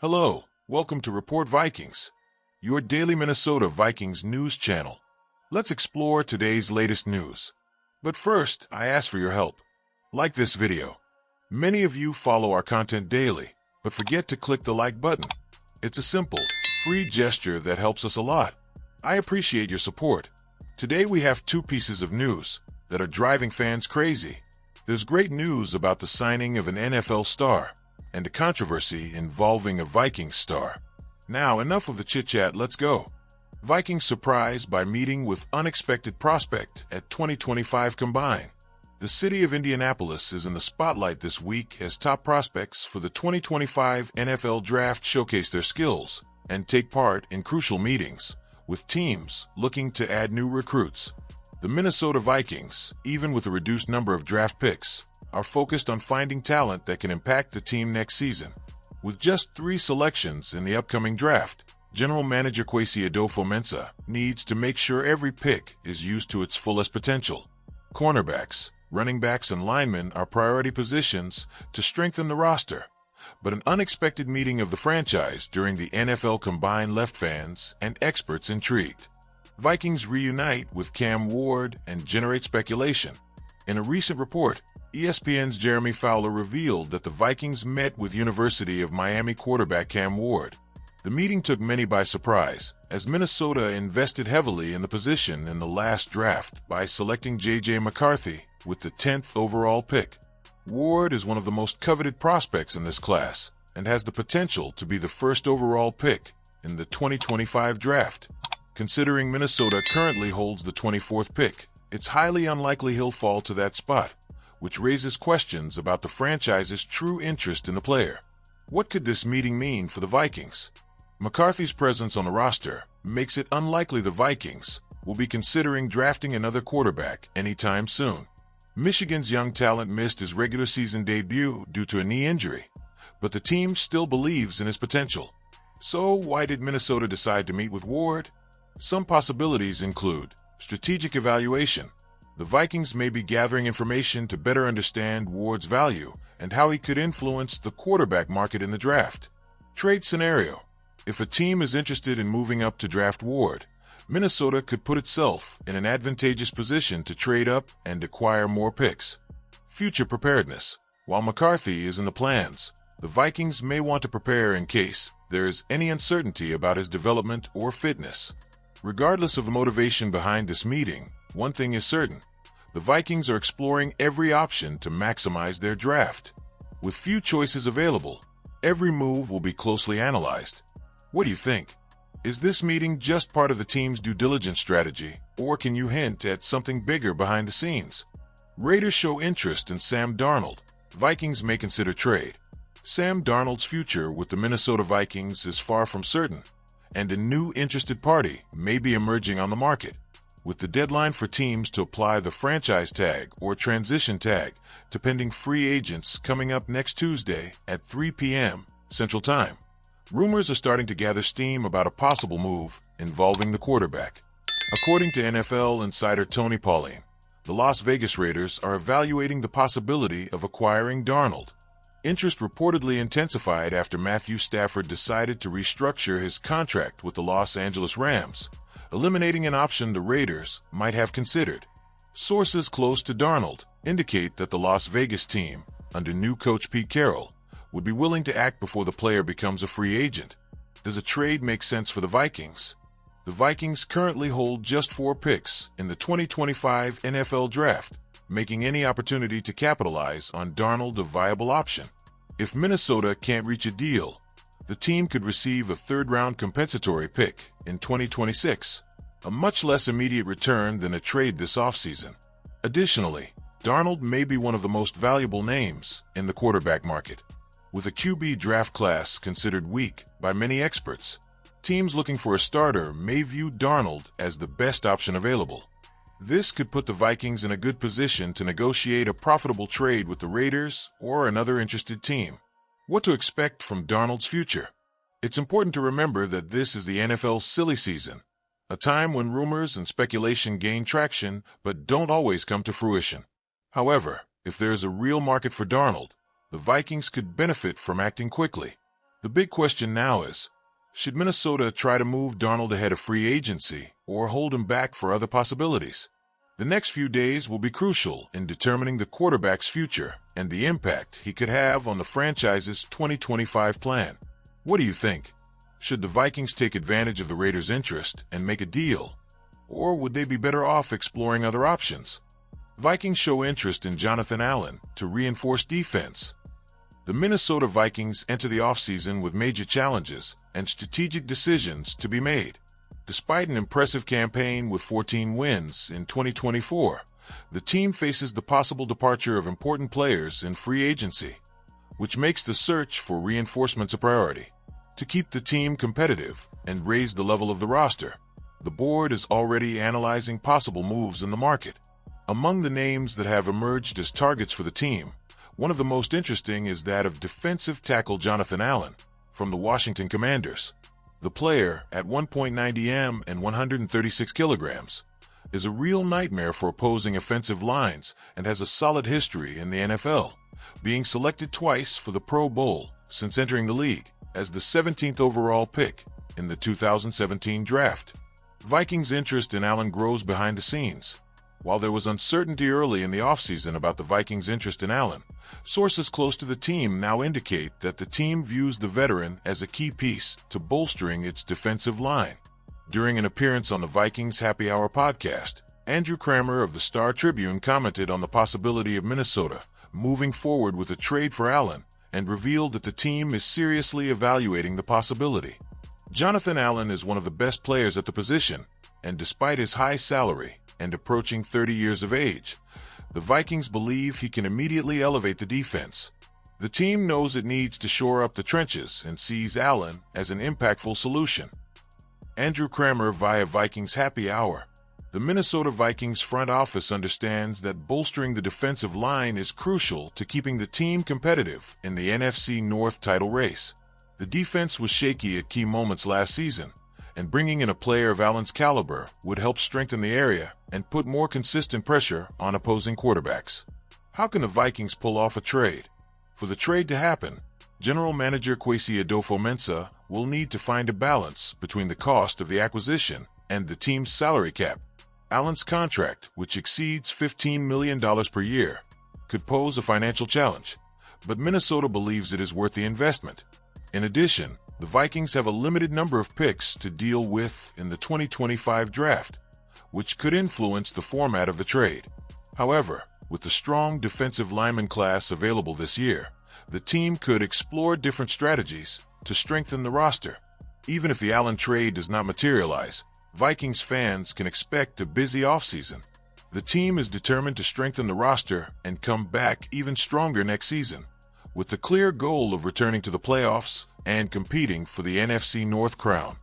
Hello, welcome to Report Vikings, your daily Minnesota Vikings news channel. Let's explore today's latest news. But first, I ask for your help. Like this video. Many of you follow our content daily, but forget to click the like button. It's a simple, free gesture that helps us a lot. I appreciate your support. Today we have two pieces of news that are driving fans crazy. There's great news about the signing of an NFL star, and a controversy involving a Vikings star. Now, enough of the chit-chat, let's go. Vikings surprised by meeting with unexpected prospect at 2025 Combine. The city of Indianapolis is in the spotlight this week as top prospects for the 2025 NFL Draft showcase their skills and take part in crucial meetings with teams looking to add new recruits. The Minnesota Vikings, even with a reduced number of draft picks, are focused on finding talent that can impact the team next season. With just 3 selections in the upcoming draft, General Manager Kwesi Adofo-Mensah needs to make sure every pick is used to its fullest potential. Cornerbacks, running backs, and linemen are priority positions to strengthen the roster. But an unexpected meeting of the franchise during the NFL Combine left fans and experts intrigued. Vikings reunite with Cam Ward and generate speculation. In a recent report, ESPN's Jeremy Fowler revealed that the Vikings met with University of Miami quarterback Cam Ward. The meeting took many by surprise, as Minnesota invested heavily in the position in the last draft by selecting J.J. McCarthy with the 10th overall pick. Ward is one of the most coveted prospects in this class and has the potential to be the first overall pick in the 2025 draft. Considering Minnesota currently holds the 24th pick, it's highly unlikely he'll fall to that spot, which raises questions about the franchise's true interest in the player. What could this meeting mean for the Vikings? McCarthy's presence on the roster makes it unlikely the Vikings will be considering drafting another quarterback anytime soon. Michigan's young talent missed his regular season debut due to a knee injury, but the team still believes in his potential. So why did Minnesota decide to meet with Ward? Some possibilities include strategic evaluation. The Vikings may be gathering information to better understand Ward's value and how he could influence the quarterback market in the draft. Trade scenario. If a team is interested in moving up to draft Ward, Minnesota could put itself in an advantageous position to trade up and acquire more picks. Future preparedness. While McCarthy is in the plans, the Vikings may want to prepare in case there is any uncertainty about his development or fitness. Regardless of the motivation behind this meeting, one thing is certain. The Vikings are exploring every option to maximize their draft. With few choices available, every move will be closely analyzed. What do you think? Is this meeting just part of the team's due diligence strategy, or can you hint at something bigger behind the scenes? Raiders show interest in Sam Darnold. Vikings may consider trade. Sam Darnold's future with the Minnesota Vikings is far from certain, and a new interested party may be emerging on the market. With the deadline for teams to apply the franchise tag or transition tag to pending free agents coming up next Tuesday at 3 p.m. Central Time, rumors are starting to gather steam about a possible move involving the quarterback. According to NFL insider Tony Pauline, the Las Vegas Raiders are evaluating the possibility of acquiring Darnold. Interest reportedly intensified after Matthew Stafford decided to restructure his contract with the Los Angeles Rams, eliminating an option the Raiders might have considered. Sources close to Darnold indicate that the Las Vegas team, under new coach Pete Carroll, would be willing to act before the player becomes a free agent. Does a trade make sense for the Vikings? The Vikings currently hold just 4 picks in the 2025 NFL Draft, making any opportunity to capitalize on Darnold a viable option. If Minnesota can't reach a deal, the team could receive a 3rd-round compensatory pick in 2026, a much less immediate return than a trade this offseason. Additionally, Darnold may be one of the most valuable names in the quarterback market. With a QB draft class considered weak by many experts, teams looking for a starter may view Darnold as the best option available. This could put the Vikings in a good position to negotiate a profitable trade with the Raiders or another interested team. What to expect from Darnold's future? It's important to remember that this is the NFL's silly season, a time when rumors and speculation gain traction but don't always come to fruition. However, if there is a real market for Darnold, the Vikings could benefit from acting quickly. The big question now is, should Minnesota try to move Darnold ahead of free agency or hold him back for other possibilities? The next few days will be crucial in determining the quarterback's future and the impact he could have on the franchise's 2025 plan. What do you think? Should the Vikings take advantage of the Raiders' interest and make a deal? Or would they be better off exploring other options? Vikings show interest in Jonathan Allen to reinforce defense. The Minnesota Vikings enter the offseason with major challenges and strategic decisions to be made. Despite an impressive campaign with 14 wins in 2024, the team faces the possible departure of important players in free agency, which makes the search for reinforcements a priority. To keep the team competitive and raise the level of the roster, the board is already analyzing possible moves in the market. Among the names that have emerged as targets for the team, one of the most interesting is that of defensive tackle Jonathan Allen from the Washington Commanders. The player, at 1.90 m and 136 kilograms, is a real nightmare for opposing offensive lines and has a solid history in the NFL, being selected twice for the Pro Bowl since entering the league as the 17th overall pick in the 2017 draft. Vikings' interest in Allen grows behind the scenes. While there was uncertainty early in the offseason about the Vikings' interest in Allen, sources close to the team now indicate that the team views the veteran as a key piece to bolstering its defensive line. During an appearance on the Vikings Happy Hour podcast, Andrew Kramer of the Star Tribune commented on the possibility of Minnesota moving forward with a trade for Allen and revealed that the team is seriously evaluating the possibility. Jonathan Allen is one of the best players at the position, and despite his high salary and approaching 30 years of age, the Vikings believe he can immediately elevate the defense. The team knows it needs to shore up the trenches and sees Allen as an impactful solution. Andrew Kramer via Vikings Happy Hour. The Minnesota Vikings front office understands that bolstering the defensive line is crucial to keeping the team competitive in the NFC North title race. The defense was shaky at key moments last season, and bringing in a player of Allen's caliber would help strengthen the area and put more consistent pressure on opposing quarterbacks. How can the Vikings pull off a trade? For the trade to happen, General Manager Kwesi Adofo-Mensah will need to find a balance between the cost of the acquisition and the team's salary cap. Allen's contract, which exceeds $15 million per year, could pose a financial challenge, but Minnesota believes it is worth the investment. In addition, the Vikings have a limited number of picks to deal with in the 2025 draft, which could influence the format of the trade. However, with the strong defensive lineman class available this year, the team could explore different strategies to strengthen the roster. Even if the Allen trade does not materialize, Vikings fans can expect a busy offseason. The team is determined to strengthen the roster and come back even stronger next season, with the clear goal of returning to the playoffs and competing for the NFC North crown.